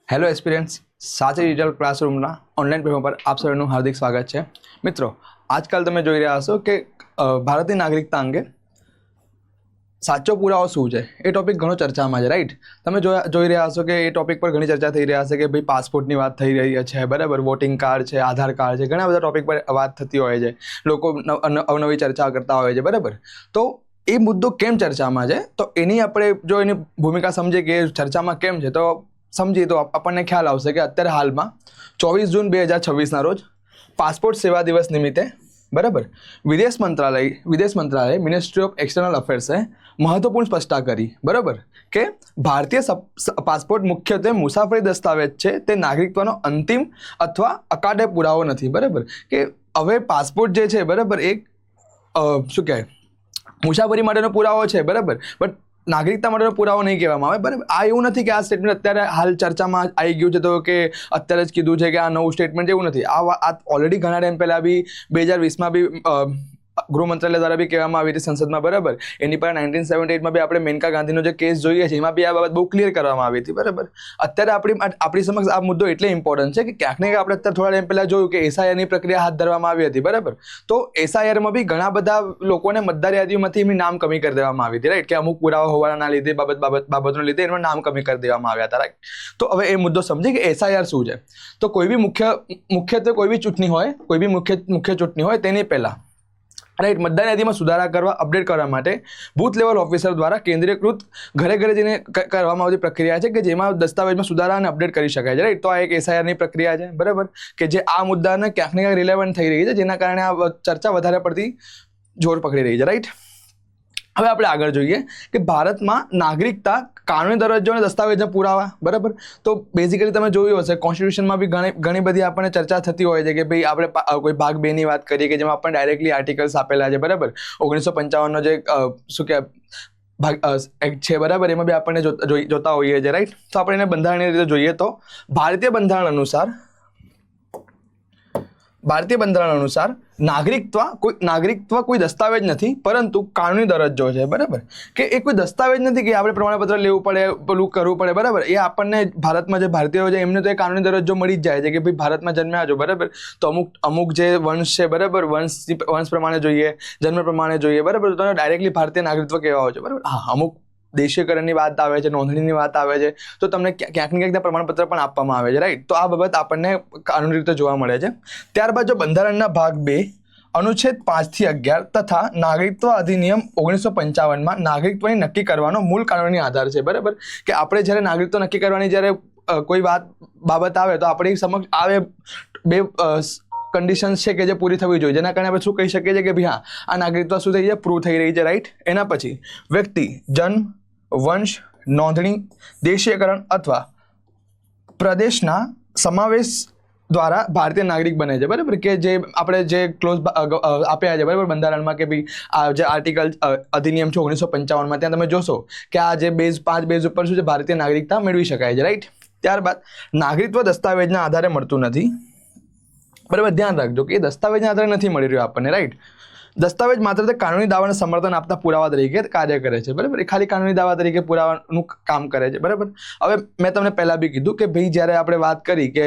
Hello aspirants, સાચી digital ક્લાસરૂમના online platform પર આપ સૌનું હાર્દિક સ્વાગત છે. મિત્રો, આજકાલ તમે જોઈ રહ્યા હશો કે ભારતીય નાગરિકતા અંગે સાચો પુરાવો શું છે એ ટોપિક ઘણો ચર્ચામાં છે, રાઈટ? તમે જોઈ રહ્યા હશો કે એ ટોપિક પર ઘણી ચર્ચા થઈ રહ્યા છે કે ભાઈ પાસપોર્ટની વાત થઈ રહી છે, બરાબર, વોટિંગ કાર્ડ છે, આધાર કાર્ડ છે, ઘણા બધા ટોપિક પર વાત થતી હોય છે, લોકો અવનવી ચર્ચા કરતા હોય છે, બરાબર. તો એ મુદ્દો કેમ ચર્ચામાં છે, તો એની આપણે જો એની ભૂમિકા સમજીએ કે ચર્ચામાં કેમ છે, તો સમજીએ તો આપણને ખ્યાલ આવશે કે અત્યારે હાલમાં 24 જૂન 2026ના રોજ પાસપોર્ટ સેવા દિવસ નિમિત્તે, બરાબર, વિદેશ મંત્રાલય મિનિસ્ટ્રી ઓફ એક્સટર્નલ અફેર્સે મહત્વપૂર્ણ સ્પષ્ટતા કરી, બરાબર, કે ભારતીય પાસપોર્ટ મુખ્યત્વે મુસાફરી દસ્તાવેજ છે, તે નાગરિકત્વનો અંતિમ અથવા અકાદે પુરાવો નથી, બરાબર. કે હવે પાસપોર્ટ જે છે, બરાબર, એક શું કહેવાય, મુસાફરી માટેનો પુરાવો છે, બરાબર, બટ નાગરિકતા માટેનો પુરાવો નહીં કહેવામાં આવે, બરાબર. આ એવું નથી કે આ સ્ટેટમેન્ટ અત્યારે હાલ ચર્ચામાં આવી ગયું છે તો કે અત્યારે જ કીધું છે કે આ નવું સ્ટેટમેન્ટ એવું નથી. આ ઓલરેડી ઘણા ટાઈમ પહેલાં બી 2020માં બી ગૃહ મંત્રાલય દ્વારા બી કહેવામાં આવી હતી સંસદમાં, બરાબર. એની પર 1978માં બી આપણે મેનકા ગાંધીનો જે કેસ જોઈએ છે એમાં બી આ બાબત બહુ ક્લિયર કરવામાં આવી હતી, બરાબર. અત્યારે આપણી સમક્ષ આ મુદ્દો એટલે ઇમ્પોર્ટન્ટ છે કે ક્યાંક ને ક્યાંક આપણે અત્યારે થોડા ટાઈમ પહેલાં જોયું કે એસઆઈઆરની પ્રક્રિયા હાથ ધરવામાં આવી હતી, બરાબર. તો એસઆઈઆરમાં બી ઘણા બધા લોકોને મતદાર યાદીમાંથી એમની નામ કમી કરી દેવામાં આવી હતી, રાઈટ, કે અમુક પુરાવા હોવાના લીધે બાબતોને લીધે એનું નામ કમી કરી દેવામાં આવ્યા હતા, રાઈટ. તો હવે એ મુદ્દો સમજીએ કે એસઆઈઆર શું છે. તો કોઈ બી મુખ્યત્વે કોઈ બી ચૂંટણી હોય, કોઈ બી મુખ્ય ચૂંટણી હોય તેની પહેલાં, રાઈટ, મતદાર યાદીમાં સુધારા કરવા, અપડેટ કરવા માટે બૂથ લેવલ ઓફિસર દ્વારા કેન્દ્રીયકૃત ઘરે જઈને કરવામાં આવતી પ્રક્રિયા છે કે જેમાં દસ્તાવેજમાં સુધારા અને અપડેટ કરી શકાય છે, રાઈટ. તો આ એક એસઆઈઆરની પ્રક્રિયા છે, બરાબર, કે જે આ મુદ્દાને ક્યાંક ને ક્યાંક રિલેવન્ટ થઈ રહી છે, જેના કારણે આ ચર્ચા વધારે પડતી જોર પકડી રહી છે, રાઈટ. હવે આપણે આગળ જોઈએ કે ભારતમાં નાગરિકતા, કાનૂની દરજ્જો અને દસ્તાવેજના પુરાવા, બરાબર. તો બેઝિકલી તમે જોયું હશે કોન્સ્ટિટ્યુશનમાં બી ઘણી બધી આપણને ચર્ચા થતી હોય છે કે ભાઈ આપણે કોઈ ભાગ 2 ની વાત કરીએ કે જેમાં આપણને ડાયરેક્ટલી આર્ટિકલ્સ આપેલા છે, બરાબર. 1955નો જે શું કહેવાય એક્ટ છે, બરાબર, એમાં બી આપણને જોતા હોઈએ છીએ, રાઈટ. તો આપણે એને બંધારણીય રીતે જોઈએ તો ભારતીય બંધારણ અનુસાર નાગરિકત્વ કોઈ દસ્તાવેજ નથી, પરંતુ કાનૂની દરજ્જો છે, બરાબર. કે એ કોઈ દસ્તાવેજ નથી કે આપણે પ્રમાણપત્ર લેવું પડે, પેલું કરવું પડે, બરાબર. એ આપણને ભારતમાં જે ભારતીયો છે એમને તો એ કાનૂની દરજ્જો મળી જ જાય છે કે ભાઈ ભારતમાં જન્મ્યા છો, બરાબર. તો અમુક જે વંશ છે, બરાબર, વંશ પ્રમાણે જોઈએ, જન્મ પ્રમાણે જોઈએ, બરાબર, તો તમે ડાયરેક્ટલી ભારતીય નાગરિકત્વ કહેવા છો, બરાબર. હા, અમુક દેશીયકરણની વાત આવે છે, નોંધણીની વાત આવે છે, તો તમને ક્યાંક ને ક્યાંક પ્રમાણપત્ર પણ આપવામાં આવે છે, રાઈટ. તો આ બાબત આપણને કાનૂની રીતે જોવા મળે છે. ત્યારબાદ જો બંધારણના ભાગ 2 અનુચ્છેદ 5 થી 11 તથા નાગરિકત્વ અધિનિયમ 1955માં નાગરિકત્વની નક્કી કરવાનો મૂળ કાનૂની આધાર છે, બરાબર. કે આપણે જ્યારે નાગરિકત્વ નક્કી કરવાની જ્યારે કોઈ બાબત આવે તો આપણી સમક્ષ આવે 2 કન્ડિશન્સ છે કે જે પૂરી થવી જોઈએ, જેના કારણે આપણે શું કહી શકીએ છીએ કે ભાઈ હા, આ નાગરિકત્વ શું થઈ છે, પ્રૂવ થઈ રહી છે, રાઈટ. એના પછી વ્યક્તિ જન્મ, વંશ, નોંધણી, દેશીયકરણ અથવા પ્રદેશના સમાવેશ દ્વારા ભારતીય નાગરિક બને છે, બરાબર. કે જે આપણે જે ક્લોઝ આપ્યા છે, બરાબર, બંધારણમાં કે ભાઈ આ જે આર્ટિકલ અધિનિયમ છે 1955માં, ત્યાં તમે જોશો કે આ જે 5 બેઝ ઉપર શું છે, ભારતીય નાગરિકતા મેળવી શકાય છે, રાઈટ. ત્યારબાદ નાગરિકત્વ દસ્તાવેજના આધારે મળતું નથી, બરાબર. ધ્યાન રાખજો કે એ દસ્તાવેજના આધારે નથી મળી રહ્યો આપણને, રાઈટ. દસ્તાવેજ માત્ર તે કાનૂની દાવાને સમર્થન આપતા પુરાવા તરીકે કાર્ય કરે છે, બરાબર. એ ખાલી કાનૂની દાવા તરીકે પુરાવાનું કામ કરે છે, બરાબર. હવે મેં તમને પહેલાં બી કીધું કે ભાઈ જ્યારે આપણે વાત કરી કે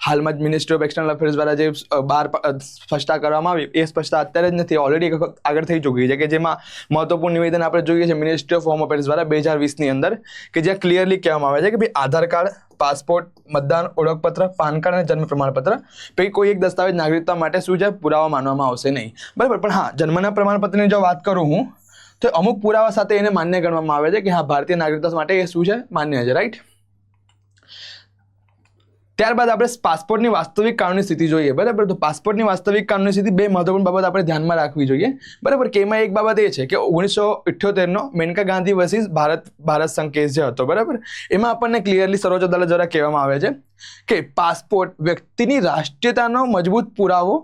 હાલમાં જ મિનિસ્ટ્રી ઓફ એક્સટર્નલ અફેર્સ દ્વારા જે સ્પષ્ટતા કરવામાં આવી, એ સ્પષ્ટતા અત્યારે જ નથી, ઓલરેડી આગળ થઈ ચૂકી છે, કે જેમાં મહત્વપૂર્ણ નિવેદન આપણે જોઈએ છે મિનિસ્ટ્રી ઓફ હોમ અફેર્સ દ્વારા 2020ની અંદર, કે જ્યાં ક્લિયરલી કહેવામાં આવે છે કે ભાઈ આધાર કાર્ડ, પાસપોર્ટ, મતદાન ઓળખપત્ર, પાન કાર્ડ અને જન્મ પ્રમાણપત્ર પૈકી કોઈ એક દસ્તાવેજ નાગરિકતા માટે શું છે, પુરાવા માનવામાં આવશે નહીં, બરાબર. પણ હા, જન્મના પ્રમાણપત્રની જો વાત કરું હું, તો અમુક પુરાવા સાથે એને માન્ય ગણવામાં આવે છે કે હા, ભારતીય નાગરિકતા માટે એ શું છે, માન્ય છે, રાઈટ. ત્યારબાદ આપણે પાસપોર્ટની વાસ્તવિક કાનૂની સ્થિતિ જોઈએ, બરાબર. તો પાસપોર્ટની વાસ્તવિક કાનૂની સ્થિતિ 2 મહત્વપૂર્ણ બાબત આપણે ધ્યાનમાં રાખવી જોઈએ, બરાબર. કે એમાં એક બાબત એ છે કે 1978નો મેનકા ગાંધી વર્સિસ ભારત સંઘ કેસ જે હતો, બરાબર, એમાં આપણને ક્લિયરલી સર્વોચ્ચ અદાલત દ્વારા કહેવામાં આવે છે કે પાસપોર્ટ વ્યક્તિની રાષ્ટ્રીયતાનો મજબૂત પુરાવો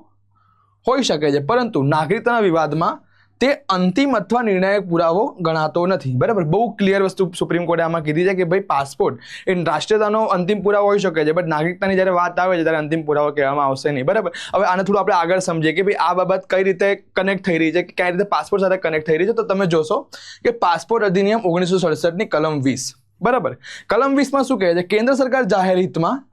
હોઈ શકે છે, પરંતુ નાગરિકતાના વિવાદમાં તે અંતિમ અથવા નિર્ણાયક પુરાવો ગણાતો નથી, બરાબર. બહુ ક્લિયર વસ્તુ સુપ્રીમ કોર્ટે આમાં કીધી છે કે ભાઈ પાસપોર્ટ એ રાષ્ટ્રીયતાનો અંતિમ પુરાવો હોઈ શકે છે, બટ નાગરિકતાની જ્યારે વાત આવે છે ત્યારે અંતિમ પુરાવો કહેવામાં આવશે નહીં, બરાબર. હવે આને થોડું આપણે આગળ સમજીએ કે ભાઈ આ બાબત કઈ રીતે કનેક્ટ થઈ રહી છે, કઈ રીતે પાસપોર્ટ સાથે કનેક્ટ થઈ રહી છે. તો તમે જોશો કે પાસપોર્ટ અધિનિયમ 1967ની કલમ 20, બરાબર. કલમ 20 માં શું કહે છે? કેન્દ્ર સરકાર જાહેર હિતમાં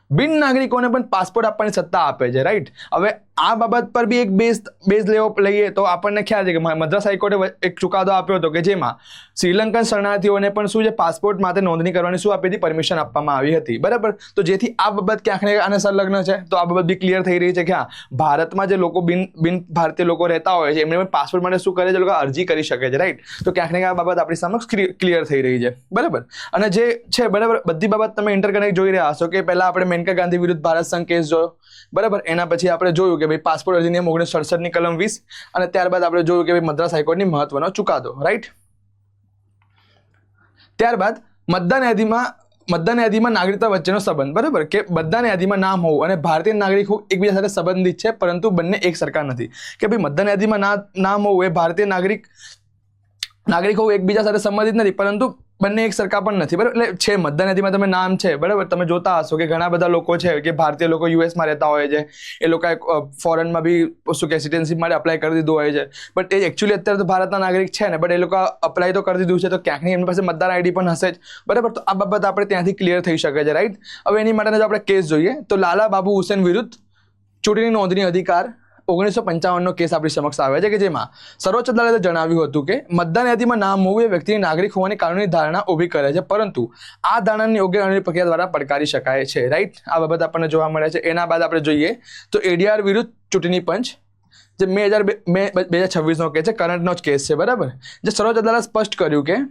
બિન નાગરિકોને પણ પાસપોર્ટ આપવાની સત્તા આપે છે, રાઈટ. હવે આ બાબત પર બી એક બેઝ લઈએ તો આપણને ખ્યાલ છે કે મદ્રાસ હાઈકોર્ટે એક ચુકાદો આપ્યો હતો કે જેમાં શ્રીલંકન શરણાર્થીઓને પણ શું છે પાસપોર્ટ માટે નોંધણી કરવાની શું આપી હતી? પરમિશન આપવામાં આવી હતી, બરાબર. તો જેથી આ બાબત ક્યાંક ને આને સંલગ્ન છે, તો આ બાબત બી ક્લિયર થઈ રહી છે કે હા, ભારતમાં જે લોકો બિન ભારતીય લોકો રહેતા હોય છે એમને પણ પાસપોર્ટ માટે શું કરે છે? લોકો અરજી કરી શકે છે, રાઈટ. તો ક્યાંક ને આ બાબત આપણી સમક્ષ ક્લિયર થઈ રહી છે, બરાબર. અને જે છે બરાબર બધી બાબત તમે ઇન્ટરકનેક્ટ જોઈ રહ્યા હશો કે પહેલા આપણે મેનકા ગાંધી વિરુદ્ધ ભારત સંઘ કેસ જોયો, બરાબર. એના પછી આપણે જોયું કે ભાઈ પાસપોર્ટ અધિનિયમ 1967 ની કલમ 20 અને ત્યારબાદ આપણે જોયું કે ભાઈ મદ્રાસ હાઈકોર્ટની મહત્વનો ચુકાદો, રાઈટ. ત્યારબાદ મતદાન યાદીમાં નાગરિકતા વચ્ચેનો સંબંધ, બરાબર, કે મતદાન યાદીમાં નામ હોવું અને ભારતીય નાગરિક હોવું એકબીજા સાથે સંબંધિત છે, પરંતુ બંને એક સરખા નથી. કે ભાઈ મતદાન યાદીમાં નામ હોવું એ ભારતીય નાગરિક હોવું એકબીજા સાથે સંબંધિત નથી, પરંતુ બંને એક સરખા પણ નથી, બરાબર. એટલે છે મતદાન યાદીમાં તમે નામ છે, બરાબર. તમે જોતા હશો કે ઘણા બધા લોકો છે કે ભારતીય લોકો યુએસમાં રહેતા હોય છે, એ લોકોએ ફોરેનમાં બી શું કે સિટીઝનશીપ માટે અપ્લાય કરી દીધું હોય છે, બટ એ એકચ્યુઅલી અત્યારે તો ભારતના નાગરિક છે ને, બટ એ લોકો અપ્લાય તો કરી દીધું છે, તો ક્યાંક એમની પાસે મતદાર આઈડી પણ હશે જ, બરાબર. તો આ બાબત આપણે ત્યાંથી ક્લિયર થઈ શકે છે, રાઈટ. હવે એની માટેનો જો આપણે કેસ જોઈએ તો લાલા બાબુ હુસેન વિરુદ્ધ ચૂંટણી નોંધણી અધિકાર 1955 કેસ આપણી સમક્ષ આવે છે કે જેમાં સર્વોચ્ચ અદાલતે જણાવ્યું હતું કે મતદાન યાદીમાં નામ હોવું એ વ્યક્તિની નાગરિક હોવાની કાનૂની ધારણા ઊભી કરે છે, પરંતુ આ ધારણાની યોગ્ય કાનૂની પ્રક્રિયા દ્વારા પડકારી શકાય છે, રાઈટ. આ બાબત આપણને જોવા મળે છે. એના બાદ આપણે જોઈએ તો એડીઆર વિરુદ્ધ ચૂંટણી પંચ, જે 2026 કેસ છે, કરંટનો જ કેસ છે, બરાબર. જે સર્વોચ્ચ અદાલત સ્પષ્ટ કર્યું કે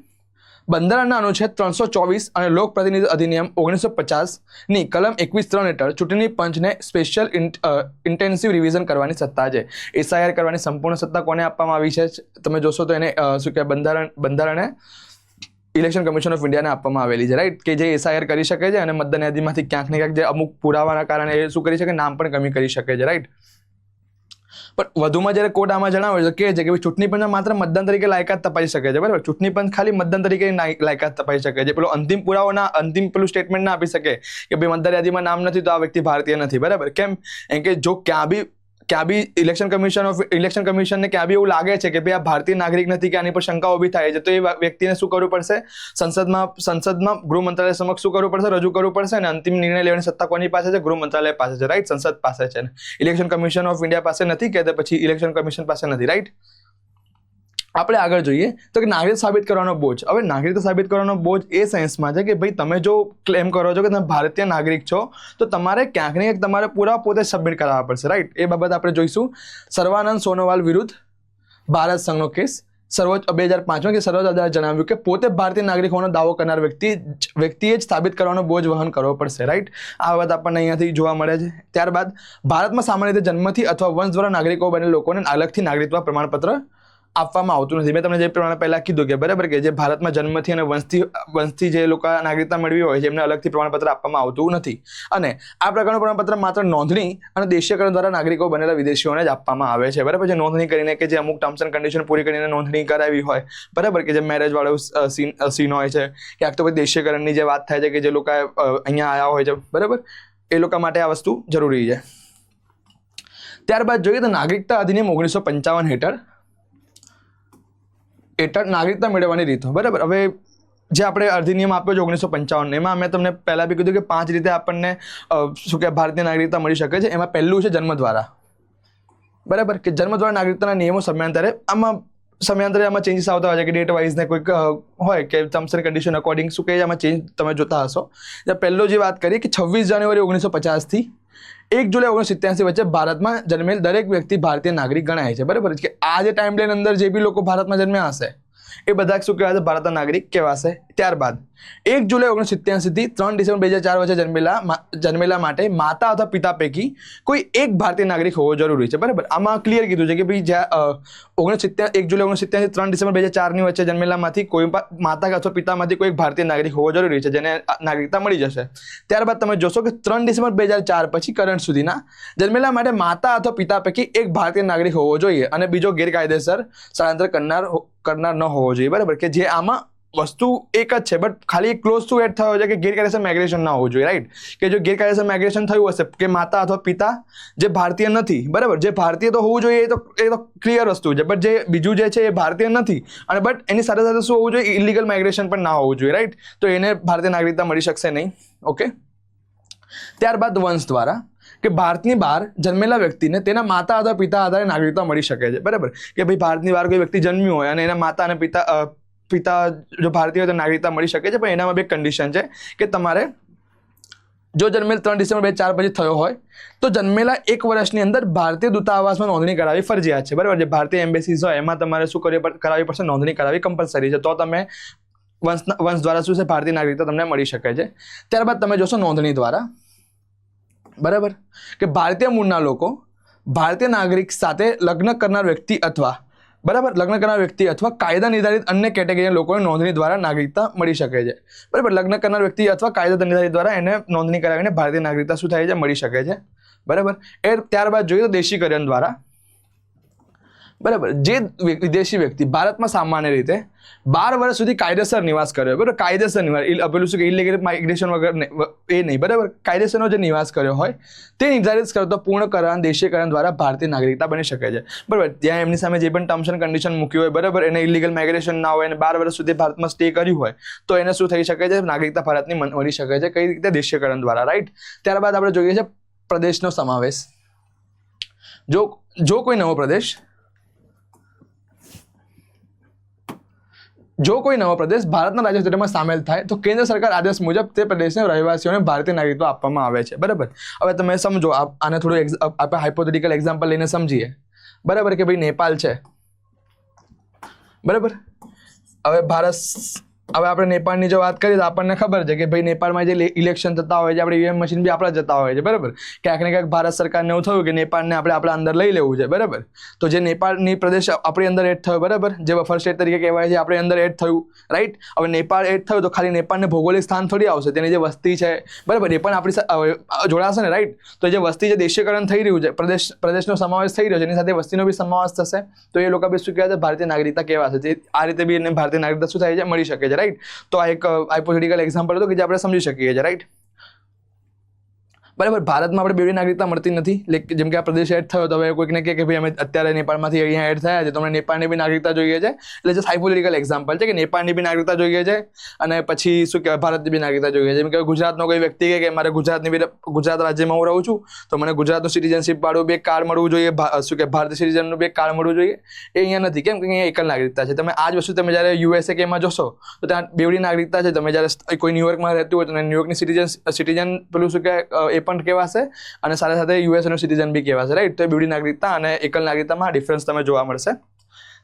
બંધારણના અનુચ્છેદ 324 અને લોક પ્રતિનિધિત્વ અધિનિયમ 1950 ની કલમ 21(3) હેઠળ ચૂંટણી પંચને સ્પેશિયલ ઇન્ટેન્સિવ રિવિઝન કરવાની સત્તા છે. એસઆઈઆર કરવાની સંપૂર્ણ સત્તા કોને આપવામાં આવી છે? તમે જોશો તો એને શું કે બંધારણે ઇલેક્શન કમિશન ઓફ ઇન્ડિયાને આપવામાં આવેલી છે, રાઈટ. કે જે એસઆઈઆર કરી શકે છે અને મતદાન યાદીમાંથી ક્યાંક ને ક્યાંક જે અમુક પુરાવાના કારણે એ શું કરી શકે? નામ પણ કમી કરી શકે છે, રાઈટ. પણ વધુમાં જ્યારે કોર્ટ આમાં જણાવે છે કે છે કે ચૂંટણી પંચ માત્ર મતદાન તરીકે લાયકાત તપાસી શકે છે, બરાબર. ચૂંટણી પંચ ખાલી મતદાન તરીકે લાયકાત તપાસી શકે છે. પેલો અંતિમ પુરાવો અંતિમ પેલું સ્ટેટમેન્ટ ના આપી શકે કે ભાઈ મતદાર યાદીમાં નામ નથી તો આ વ્યક્તિ ભારતીય નથી, બરાબર. કેમ? એમ કે જો ક્યાં બી ઇલેક્શન કમિશનને ક્યાં બી એવું લાગે છે કે ભાઈ આ ભારતીય નાગરિક નથી કે આની પર શંકા ઊભી થાય છે, તો એ વ્યક્તિને શું કરવું પડશે? સંસદમાં ગૃહ મંત્રાલય સમક્ષ શું કરવું પડશે? રજૂ કરવું પડશે. અને અંતિમ નિર્ણય લેવાની સત્તા કોની પાસે છે? ગૃહ મંત્રાલય પાસે છે, રાઈટ. સંસદ પાસે છે. ઇલેક્શન કમિશન ઓફ ઇન્ડિયા પાસે નથી કે પછી ઇલેક્શન કમિશન પાસે નથી, રાઈટ. આપણે આગળ જોઈએ તો કે નાગરિક સાબિત કરવાનો બોજ. હવે નાગરિકતા સાબિત કરવાનો બોજ એ સેન્સમાં છે કે ભાઈ તમે જો ક્લેમ કરો છો કે તમે ભારતીય નાગરિક છો તો તમારે ક્યાંક ને ક્યાંક તમારે પૂરા પોતે સબમિટ કરાવવા પડશે, રાઈટ. એ બાબત આપણે જોઈશું. સર્વાનંદ સોનોવાલ વિરુદ્ધ ભારત સંઘનો કેસ 2005 કે સર્વોચ્ચ અદાલતે જણાવ્યું કે પોતે ભારતીય નાગરિક હોવાનો દાવો કરનાર વ્યક્તિએ જ સાબિત કરવાનો બોજ વહન કરવો પડશે, રાઈટ. આ વાત આપણને અહીંયાથી જોવા મળે છે. ત્યારબાદ ભારતમાં સામાન્ય રીતે જન્મથી અથવા વંશ દ્વારા નાગરિકો બનેલા લોકોને અલગથી નાગરિકત્વ પ્રમાણપત્ર આપવામાં આવતું નથી. મેં તમને જે પ્રમાણે પહેલા કીધું કે બરાબર કે જે ભારતમાં જન્મથી અને વંશથી જે લોકો નાગરિકતા મેળવી હોય છે એમને અલગથી પ્રમાણપત્ર આપવામાં આવતું નથી. અને આ પ્રકારનું પ્રમાણપત્ર માત્ર નોંધણી અને દેશીયકરણ દ્વારા નાગરિકો બનેલા વિદેશીઓને જ આપવામાં આવે છે, બરાબર. જે નોંધણી કરીને કે જે અમુક ટર્મ્સ એન્ડ કન્ડિશન પૂરી કરીને નોંધણી કરાવી હોય, બરાબર, કે જે મેરેજ વાળો સીન હોય છે, ક્યાંક તો પછી દેશીયકરણની જે વાત થાય છે કે જે લોકો અહીંયા આવ્યા હોય છે, બરાબર, એ લોકો માટે આ વસ્તુ જરૂરી છે. ત્યારબાદ જોઈએ તો નાગરિકતા અધિનિયમ 1955 હેઠળ નાગરિકતા મેળવવાની રીતો, બરાબર. હવે જે આપણે અધિનિયમ આપ્યો છે 1955 એમાં મેં તમને પહેલા બી કીધું કે 5 રીતે આપણને શું કે ભારતીય નાગરિકતા મળી શકે છે. એમાં પહેલું છે જન્મ દ્વારા, બરાબર, કે જન્મ દ્વારા નાગરિકતાના નિયમો સમયાંતરે આમાં ચેન્જીસ આવતા હોય છે કે ડેટ વાઇઝ ને કોઈક હોય કે ટર્મ્સ એન્ડ કન્ડિશન અકોર્ડિંગ શું કહે આમાં ચેન્જ તમે જોતા હશો. પહેલો જે વાત કરીએ કે 26 જાન્યુઆરી 1950 થી 1 જુલાઈ 1987 વચ્ચે ભારતમાં જન્મેલ દરેક વ્યક્તિ ભારતીય નાગરિક ગણાય છે, બરાબર. કે આ જે ટાઈમ લાઈન અંદર જે બી લોકો ભારતમાં જન્મ્યા હશે એ બધા શું કહેવાશે? ભારતના નાગરિક કહેવાશે. ત્યારબાદ 1 જુલાઈ 1987 થી 3 ડિસેમ્બર 2004 વચ્ચે જન્મેલા માટે માતા અથવા પિતા પૈકી કોઈ એક ભારતીય નાગરિક હોવો જરૂરી છે, બરાબર. આમાં ક્લિયર કીધું છે કે ભાઈ જ્યાં 1 જુલાઈ 1987 થી 3 ડિસેમ્બર 2004 ની વચ્ચે જન્મેલામાંથી કોઈ માતા અથવા પિતામાંથી કોઈ એક ભારતીય નાગરિક હોવો જરૂરી છે જેને નાગરિકતા મળી જશે. ત્યારબાદ તમે જોશો કે 3 ડિસેમ્બર 2004 પછી કરંટ સુધીના જન્મેલા માટે માતા અથવા પિતા પૈકી એક ભારતીય નાગરિક હોવો જોઈએ અને બીજો ગેરકાયદેસર સ્થળાંતર કરનાર ન હોવો જોઈએ, બરાબર. કે જે આમાં વસ્તુ એક જ છે, બટ ખાલી એક ક્લોઝ ટુ એડ થયો છે કે ગેરકાયદેસર માઇગ્રેશન ના હોવું જોઈએ, રાઈટ? કે જો ગેરકાયદેસર માઇગ્રેશન થયું હશે કે માતા અથવા પિતા જે ભારતીય નથી, બરાબર, જે ભારતીય તો હોવું જોઈએ એ તો ક્લિયર વસ્તુ છે, બટ જે બીજું જે છે એ ભારતીય નથી અને બટ એની સાથે સાથે શું હોવું જોઈએ, ઇલીગલ માઇગ્રેશન પણ ના હોવું જોઈએ, રાઈટ? તો એને ભારતીય નાગરિકતા મળી શકશે નહીં. ઓકે. ત્યારબાદ વંશ દ્વારા, કે ભારતની બહાર જન્મેલા વ્યક્તિને તેના માતા અથવા પિતા આધારે નાગરિકતા મળી શકે છે, બરાબર? કે ભાઈ ભારતની બહાર કોઈ વ્યક્તિ જન્મ્યું હોય અને એના માતા અને પિતા જો ભારતીય હોય તો નાગરિકતા મળી શકે છે, પણ એનામાં બે કન્ડિશન છે કે તમારે જો જન્મેલ 3 ડિસેમ્બર 2004 પછી થયો હોય તો જન્મેલા 1 વર્ષની અંદર ભારતીય દૂતાવાસમાં નોંધણી કરાવવી ફરજિયાત છે, બરાબર? જે ભારતીય એમ્બેસીઝ હોય એમાં તમારે શું કરાવવી પડશે? નોંધણી કરાવવી કમ્પલસરી છે, તો તમે વંશ દ્વારા શું છે, ભારતીય નાગરિકતા તમને મળી શકે છે. ત્યારબાદ તમે જોશો નોંધણી દ્વારા, બરાબર, કે ભારતીય મૂળના લોકો ભારતીય નાગરિક સાથે લગ્ન કરનાર વ્યક્તિ અથવા, બરાબર, લગ્ન કરનાર વ્યક્તિ અથવા કાયદા નિર્ધારિત અન્ય કેટેગરીના લોકોને નોંધણી દ્વારા નાગરિકતા મળી શકે છે, બરાબર? લગ્ન કરનાર વ્યક્તિ અથવા કાયદા નિર્ધારિત દ્વારા એને નોંધણી કરાવીને ભારતીય નાગરિકતા શું થાય છે, મળી શકે છે, બરાબર? ત્યારબાદ જોઈએ તો દેશીકરણ દ્વારા, બરાબર, જે વિદેશી વ્યક્તિ ભારતમાં સામાન્ય રીતે 12 વર્ષ સુધી કાયદેસર નિવાસ કર્યો, બરાબર? કાયદેસર નિવાસ, પેલું શું કે ઇલીગલ માઇગ્રેશન વગર એ નહીં, બરાબર? કાયદેસરનો જે નિવાસ કર્યો હોય તે નિર્ધારિત શરતો પૂર્ણ કરવા દેશીકરણ દ્વારા ભારતીય નાગરિકતા બની શકે છે, બરાબર? ત્યાં એમની સામે જે પણ ટર્મ્સ એન્ડ કન્ડિશન મૂકી હોય, બરાબર, એને ઇલીગલ માઇગ્રેશન ના હોય અને 12 વર્ષ સુધી ભારતમાં સ્ટે કર્યું હોય તો એને શું થઈ શકે છે, નાગરિકતા ભારતની મળી શકે છે. કઈ રીતે? દેશીકરણ દ્વારા, રાઈટ? ત્યારબાદ આપણે જોઈએ છે પ્રદેશનો સમાવેશ. જો કોઈ નવો પ્રદેશ ભારતના રાજ્યમાં સામેલ થાય તો કેન્દ્ર સરકાર આદેશ મુજબ તે પ્રદેશના રહેવાસીઓને ભારતીય નાગરિકત્વ આપવામાં આવે છે, બરાબર? હવે તમે સમજો, આને થોડું આપણે હાઇપોથેટિકલ એક્ઝામ્પલ લઈને સમજીએ, બરાબર? કે ભાઈ નેપાળ છે, બરાબર? હવે આપણે નેપાળની જો વાત કરીએ તો આપણને ખબર છે કે ભાઈ નેપાળમાં જે ઇલેક્શન થતા હોય છે, આપણે ઈવીએમ મશીન બી આપણા જતા હોય છે, બરાબર? ક્યાંક ને ક્યાંક ભારત સરકારને એવું થયું કે નેપાળને આપણે આપણા અંદર લઈ લેવું છે, બરાબર? તો જે નેપાળની પ્રદેશ આપણી અંદર એડ થયો, બરાબર, જે બફર સ્ટેટ તરીકે કહેવાય છે, આપણી અંદર એડ થયું, રાઈટ? હવે નેપાળ એડ થયું તો ખાલી નેપાળને ભૌગોલિક સ્થાન થોડી આવશે, તેની જે વસ્તી છે, બરાબર, એ પણ આપણી જોડાશે ને, રાઈટ? તો જે વસ્તી, જે દેશીકરણ થઈ રહ્યું છે, પ્રદેશનો સમાવેશ થઈ રહ્યો છે, એની સાથે વસ્તીનો બી સમાવેશ થશે, તો એ લોકો બી શું કહેવાય છે, ભારતીય નાગરિકતા કહેવાશે. આ રીતે બી એને ભારતીય નાગરિકતા શું થાય છે, મળી શકે છે, રાઈટ? તો આ એક હાઇપોથેટિકલ એક્ઝામ્પલ હતું કે જે આપણે સમજી શકીએ છીએ, રાઈટ? બરાબર. ભારતમાં આપણે બેવડી નાગરિકતા મળતી નથી, જેમ કે આ પ્રદેશ એડ થયો તો હવે કોઈકને કહે કે ભાઈ અમે અત્યારે નેપાળમાંથી અહીંયા એડ થયા છે તો અમને નેપાળની બી નાગરિકતા જોઈએ છે, એટલે જસ્ટ હાઇપોથેટિકલ એક્ઝામ્પલ છે કે નેપાળની બી નાગરિકતા જોઈએ છે અને પછી શું કહેવાય ભારતની બી નાગરિકતા જોઈએ છે. જેમ કે ગુજરાતનો કોઈ વ્યક્તિ કહે કે મારે ગુજરાત રાજ્યમાં હું રહું છું તો મને ગુજરાતનું સિટીઝનશીપ વાળું બે કાર્ડ મળવું જોઈએ, શું કે ભારતીય સિટીઝનનું બે કાર્ડ મળવું જોઈએ, એ અહીંયા નથી. કેમ કે અહીંયા એકલ નાગરિકતા છે. તમે આ જ વસ્તુ તમે જ્યારે USA કે એમાં જોશો તો ત્યાં બેવડી નાગરિકતા છે. તમે જ્યારે કોઈ ન્યુયોર્કમાં રહેતું હોય તો ન્યુયોર્કની સિટીઝન પેલું શું કે એ પણ કહેવાશે અને સાથે સાથે યુએસનું સિટીઝન બી કહેવાશે, રાઈટ? તો બેવડી નાગરિકતા અને એકલ નાગરિકતામાં ડિફરન્સ તમે જોવા મળશે.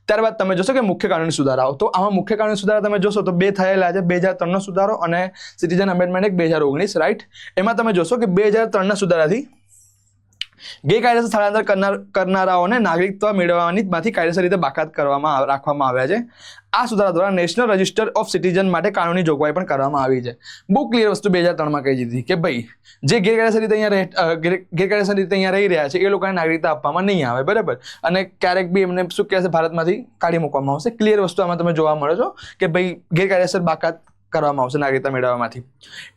ત્યારબાદ તમે જોશો કે મુખ્ય કાનૂની સુધારાઓ, તો આમાં મુખ્ય કાનૂની સુધારા તમે જોશો તો બે થયેલા છે, 2003નો સુધારો અને સિટીઝન અમેન્ડમેન્ટ એક્ટ 2019, રાઈટ? એમાં તમે જોશો કે 2003ના સુધારાથી ગેરકાયદેસર સ્થળાંતર કરનારાઓને નાગરિકત્વ મેળવવામાંથી કાયદેસર રીતે બાકાત રાખવામાં આવ્યા છે. આ સુધારા દ્વારા નેશનલ રજિસ્ટર ઓફ સિટીઝન માટે કાનૂની જોગવાઈ પણ કરવામાં આવી છે. બહુ ક્લિયર વસ્તુ 2003માં કહી દીધી કે ભાઈ જે ગેરકાયદેસર રીતે અહીંયા રહી રહ્યા છે એ લોકોને નાગરિકતા આપવામાં નહીં આવે, બરાબર? અને ક્યારેક બી એમને શું કહેશે ભારતમાંથી કાઢી મૂકવામાં આવશે. ક્લિયર વસ્તુ આમાં તમે જોવા મળે છો કે ભાઈ ગેરકાયદેસર બાકાત કરવામાં આવશે નાગરિકતા મેળવવામાંથી.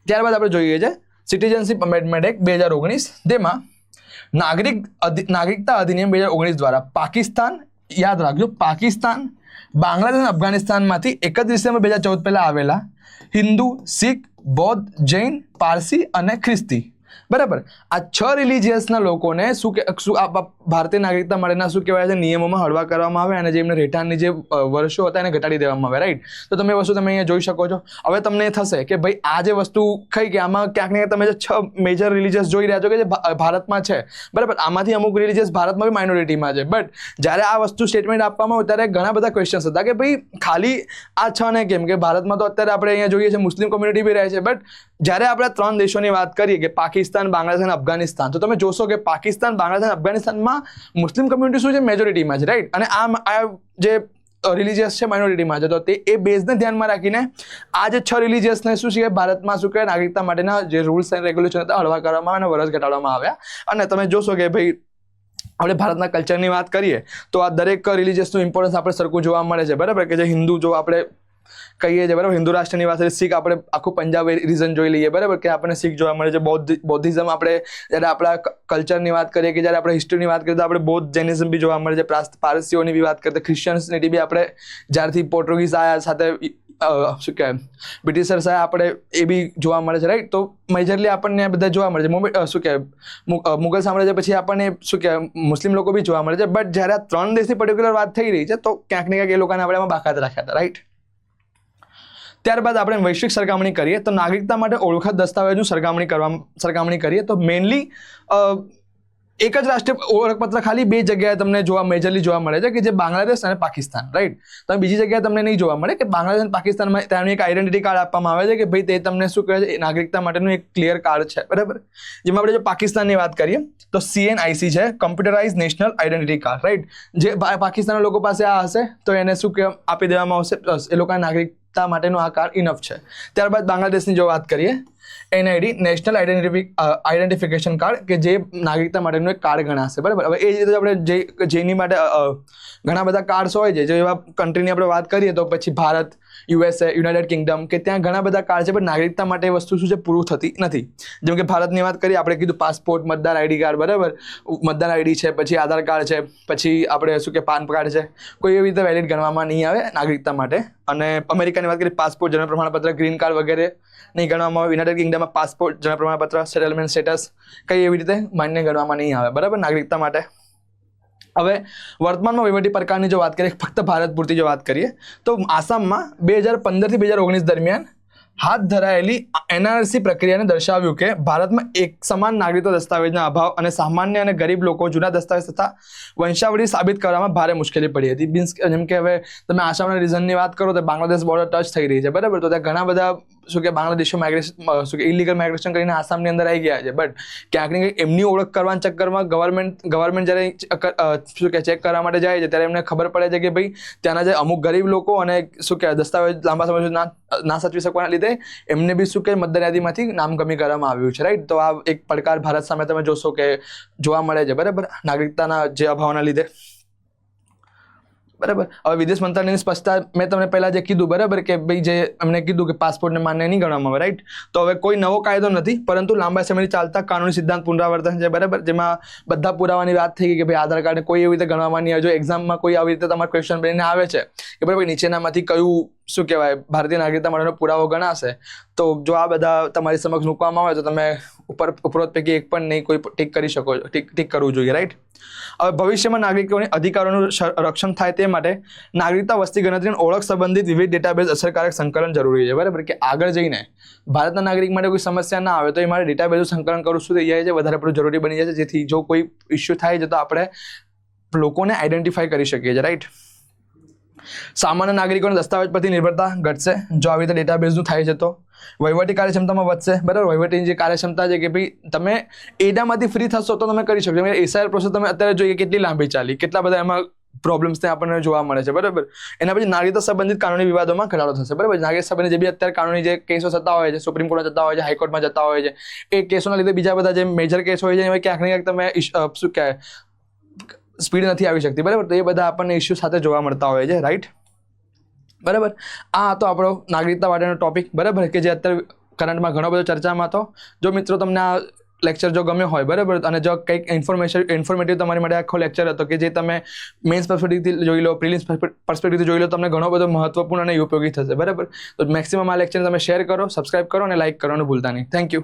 ત્યારબાદ આપણે જોઈએ છે સિટીઝનશીપ અમેન્ડમેન્ટ એક્ટ 2019, તેમાં નાગરિકતા અધિનિયમ 2019 દ્વારા પાકિસ્તાન, યાદ રાખજો, પાકિસ્તાન, બાંગ્લાદેશ અને અફઘાનિસ્તાનમાંથી 31 ડિસેમ્બર 2014 પહેલા આવેલા હિન્દુ, શીખ, બૌદ્ધ, જૈન, પારસી અને ખ્રિસ્તી, બરાબર, આ 6 રિલિજિયસના લોકોને ભારતીય નાગરિકતા માટેના શું કહેવાય છે નિયમોમાં હળવા કરવામાં આવે અને જે એમને રહેઠાણની જે વર્ષો હતા એને ઘટાડી દેવામાં આવે, રાઈટ? તો તમે વસ્તુ તમે અહીંયા જોઈ શકો છો. હવે તમને થશે કે ભાઈ આ જે વસ્તુ કઈ કે આમાં ક્યાંક ને ક્યાંક તમે જે 6 મેજર રિલિજિયસ જોઈ રહ્યા છો કે જે ભારતમાં છે, બરાબર, આમાંથી અમુક રિલિજિયસ ભારતમાં બી માઇનોરિટીમાં છે. બટ જ્યારે આ વસ્તુ સ્ટેટમેન્ટ આપવામાં આવે ત્યારે ઘણા બધા ક્વેશ્ચન્સ હતા કે ભાઈ ખાલી આ 6 ને કેમ, કે ભારતમાં તો અત્યારે આપણે અહીંયા જોઈએ છે મુસ્લિમ કોમ્યુનિટી બી રહે છે. બટ જ્યારે આપણે 3 દેશોની વાત કરીએ કે પાકિસ્તાન, બાંગ્લાદેશ અને અફઘાનિસ્તાન, તો તમે જોશો કે પાકિસ્તાન, બાંગ્લાદેશ અને અફઘાનિસ્તાનમાં મુસ્લિમ કમ્યુનિટી શું છે, મેજોરિટીમાં છે, રાઈટ? અને આ જે રિલિજિયસ છે માઇનોરિટીમાં છે. તો તે એ બેઝને ધ્યાનમાં રાખીને આ જે 6 રિલિજિયસને શું છે ભારતમાં શું કહેવાય નાગરિકતા માટેના જે રૂલ્સ એન્ડ રેગ્યુલેશન હતા હળવા કરવામાં અને વર્ષ ઘટાડવામાં આવ્યા. અને તમે જોશો કે ભાઈ આપણે ભારતના કલ્ચરની વાત કરીએ તો આ દરેક રિલિજિયસનું ઇમ્પોર્ટન્સ આપણે સરખું જોવા મળે છે, બરાબર? કે જે હિન્દુ જો આપણે કહીએ છીએ, બરાબર. હિન્દુ રાષ્ટ્રની વાત કરીએ, શીખ આપણે આખું પંજાબ રીઝન જોઈ લઈએ, બરાબર, કે આપણને શીખ જોવા મળે છે. બૌદ્ધિઝમ આપણે જ્યારે આપણા કલ્ચરની વાત કરીએ, કે જ્યારે આપણે હિસ્ટ્રીની વાત કરીએ તો આપણે બૌદ્ધ જૈનિઝમ બી જોવા મળે છે. પારસીઓની બી વાત કરીએ તો ક્રિશ્ચિયનિટી બી આપણે જ્યારથી પોર્ટુગીઝ આવ્યા સાથે શું કહેવાય બ્રિટિશર્સ આવ્યા આપણે એ બી જોવા મળે છે, રાઈટ. તો મેજરલી આપણને બધા જોવા મળે છે. શું કહેવાય મુગલ સામ્રાજ્ય પછી આપણને શું કહેવાય મુસ્લિમ લોકો બી જોવા મળે છે. બટ જ્યારે આ 3 દેશની પર્ટિક્યુલર વાત થઈ રહી છે તો ક્યાંક ને ક્યાંક એ લોકોને આપણે એમાં બાકાત રાખ્યા હતા, રાઈટ. ત્યારબાદ આપણે વૈશ્વિક સરખામણી કરીએ તો નાગરિકતા માટે ઓળખાત દસ્તાવેજનું સરખામણી કરીએ તો મેઇનલી એક જ રાષ્ટ્રીય ઓળખપત્ર ખાલી 2 જગ્યાએ તમને મેજરલી જોવા મળે છે, કે જે બાંગ્લાદેશ અને પાકિસ્તાન, રાઈટ. તમે બીજી જગ્યાએ તમને નહીં જોવા મળે કે બાંગ્લાદેશ અને પાકિસ્તાનમાં ત્યાંનું એક આઈડેન્ટિટી કાર્ડ આપવામાં આવે છે કે ભાઈ તે તમને શું કહે છે નાગરિકતા માટેનું એક ક્લિયર કાર્ડ છે, બરાબર. જેમાં આપણે જો પાકિસ્તાનની વાત કરીએ તો CNIC છે, computerise national identity card, right. જે પાકિસ્તાનના લોકો પાસે આ હશે તો એને શું આપી દેવામાં આવશે, એ લોકોના નાગરિકતા માટેનું આ કાર્ડ ઇનફ છે. ત્યારબાદ બાંગ્લાદેશની જો વાત કરીએ, NID નેશનલ આઈડેન્ટિફિકેશન કાર્ડ, કે જે નાગરિકતા માટેનું એક કાર્ડ ગણાશે, બરાબર. હવે એ જ રીતે આપણે જેની માટે ઘણા બધા કાર્ડ્સ હોય છે. જો એવા કન્ટ્રીની આપણે વાત કરીએ તો પછી ભારત, USA, યુનાઇટેડ કિંગડમ, કે ત્યાં ઘણા બધા કાર્ડ છે, પણ નાગરિકતા માટે એ વસ્તુ શું છે પૂરું થતી નથી. જેમ કે ભારતની વાત કરીએ, આપણે કીધું પાસપોર્ટ, મતદાર ID કાર્ડ, બરાબર. મતદાર ID છે, પછી આધાર કાર્ડ છે, પછી આપણે શું કે પાન કાર્ડ છે, કોઈ એવી રીતે વેલિડ ગણવામાં નહીં આવે નાગરિકતા માટે. અને અમેરિકાની વાત કરીએ, પાસપોર્ટ, જન્મ પ્રમાણપત્ર, ગ્રીન કાર્ડ વગેરે નહીં ગણવામાં આવે. યુનાઇટેડ કિંગડમમાં પાસપોર્ટ, જન્મ પ્રમાણપત્ર, સેટલમેન્ટ સ્ટેટસ કઈ એવી રીતે માન્ય ગણવામાં નહીં આવે, બરાબર, નાગરિકતા માટે. હવે વર્તમાનમાં વહીવટી પ્રકારની જો વાત કરીએ, ફક્ત ભારત પૂરતી જો વાત કરીએ તો આસામમાં 2015 થી 2019 દરમિયાન હાથ ધરાયેલી NRC પ્રક્રિયાને દર્શાવ્યું કે ભારતમાં એક સમાન નાગરિકત્વ દસ્તાવેજના અભાવ અને સામાન્ય અને ગરીબ લોકો જૂના દસ્તાવેજ તથા વંશાવળી સાબિત કરવામાં ભારે મુશ્કેલી પડી હતી. મીન્સ જેમ કે હવે તમે આસામના રીઝનની વાત કરો તો બાંગ્લાદેશ બોર્ડર ટચ થઈ રહી છે, બરાબર. તો ત્યાં ઘણા બધા શું કે બાંગ્લાદેશીઓ માઇગ્રેશન શું કે ઇલીગલ માઇગ્રેશન કરીને આસામની અંદર આવી ગયા છે. બટ ક્યાંક ને ક્યાંક એમની ઓળખ કરવાના ચક્કરમાં ગવર્મેન્ટ જ્યારે શું કે ચેક કરવા માટે જાય છે ત્યારે એમને ખબર પડે છે કે ભાઈ ત્યાંના જે અમુક ગરીબ લોકો અને શું કે દસ્તાવેજ લાંબા સમય સુધી ના સાચવી શકવાના લીધે એમને બી શું કે મતદાર યાદીમાંથી નામ કમી કરવામાં આવ્યું છે, રાઈટ. તો આ એક પડકાર ભારત સામે તમે જોશો કે જોવા મળે છે, બરાબર, નાગરિકતાના જે અભાવના લીધે, બરાબર. હવે વિદેશ મંત્રાલયની સ્પષ્ટતા મેં તમને પહેલા જે કીધું, બરાબર, કે ભાઈ જે એમને કીધું કે પાસપોર્ટને માન્ય નહીં ગણવામાં આવે, રાઈટ. તો હવે કોઈ નવો કાયદો નથી, પરંતુ લાંબા સમયથી ચાલતા કાનૂની સિદ્ધાંત પુનરાવર્તન છે, બરાબર. જેમાં બધા પુરાવાની વાત થઈ ગઈ કે ભાઈ આધાર કાર્ડને કોઈ એવી રીતે ગણવામાં નહીં આવે. જો એક્ઝામમાં કોઈ આવી રીતે તમારા ક્વેશ્ચન બનીને આવે છે કે બરાબર નીચેનામાંથી કયું શું કહેવાય ભારતીય નાગરિકતા માટેનો પુરાવો ગણાશે, તો જો આ બધા તમારી સમક્ષ મૂકવામાં આવે તો તમે ઉપરોક્ત પૈકી એક પણ નહીં કોઈ ટીક કરી શકો છો, ટીક કરવું જોઈએ, રાઈટ. હવે ભવિષ્યમાં નાગરિકોની અધિકારોનું રક્ષણ થાય તે માટે નાગરિકતા વસ્તી ગણતરી ઓળખ સંબંધિત વિવિધ ડેટાબેઝ અસરકારક સંકલન જરૂરી છે, બરાબર. કે આગળ જઈને ભારતના નાગરિક માટે કોઈ સમસ્યા ના આવે તો એ મારે ડેટાબેઝનું સંકલન કરવું શું થઈ જાય છે વધારે પડતું જરૂરી બની જાય છે, જેથી જો કોઈ ઇસ્યુ થાય છે તો આપણે લોકોને આઈડેન્ટિફાઈ કરી શકીએ છીએ, રાઈટ. સામાન્ય નાગરિકોને દસ્તાવેજ પરથી નિર્ભરતા ઘટશે જો આવી રીતે ડેટાબેઝનું થાય છે. તો વહીવટી કાર્યક્ષમતામાં વધશે, બરાબર. વહીવટીની જે કાર્યક્ષમતા છે કે ભાઈ તમે એડામાંથી ફ્રી થશો તો તમે કરી શકશો. SIR પ્રોસેસ તમે અત્યારે જોઈએ કેટલી લાંબી ચાલી, કેટલા બધા એમાં પ્રોબ્લેમ્સ ત્યાં આપણને જોવા મળે છે, બરાબર. એના પછી નાગરિકતા સંબંધિત કાનૂની વિવાદોમાં ઘટાડો થશે, બરાબર. નાગરિક સંબંધિત જે બી અત્યારે કાનૂની જે કેસો થતા હોય છે, સુપ્રીમ કોર્ટમાં જતા હોય છે, હાઈકોર્ટમાં જતા હોય છે, એ કેસોના લીધે બીજા બધા જે મેજર કેસ હોય છે એમાં ક્યાંક ને ક્યાંક તમે શું કહેવાય સ્પીડ નથી આવી શકતી, બરાબર. તો એ બધા આપણને ઇસ્યુ સાથે જોવા મળતા હોય છે, રાઈટ, બરાબર. આ હતો આપણો નાગરિકતા માટેનો ટોપિક, બરાબર, કે જે અત્યારે કરંટમાં ઘણો બધો ચર્ચામાં હતો. જો મિત્રો તમને આ લેક્ચર જો ગમ્યો હોય, બરાબર, અને જો કંઈક ઇન્ફોર્મેટિવ તમારી માટે આખો લેક્ચર હતો કે જે તમે મેઇન્સ પર્સપેક્ટિવથી જોઈ લો, પ્રિલિમ્સ પર્સપેક્ટિવથી જોઈ લો, તમને ઘણો બધો મહત્વપૂર્ણ અને ઉપયોગી થશે, બરાબર. તો મેક્સિમમ આ લેક્ચરને તમે શેર કરો, સબસ્ક્રાઇબ કરો અને લાઇક કરવાનું ભૂલતા નહીં. Thank you.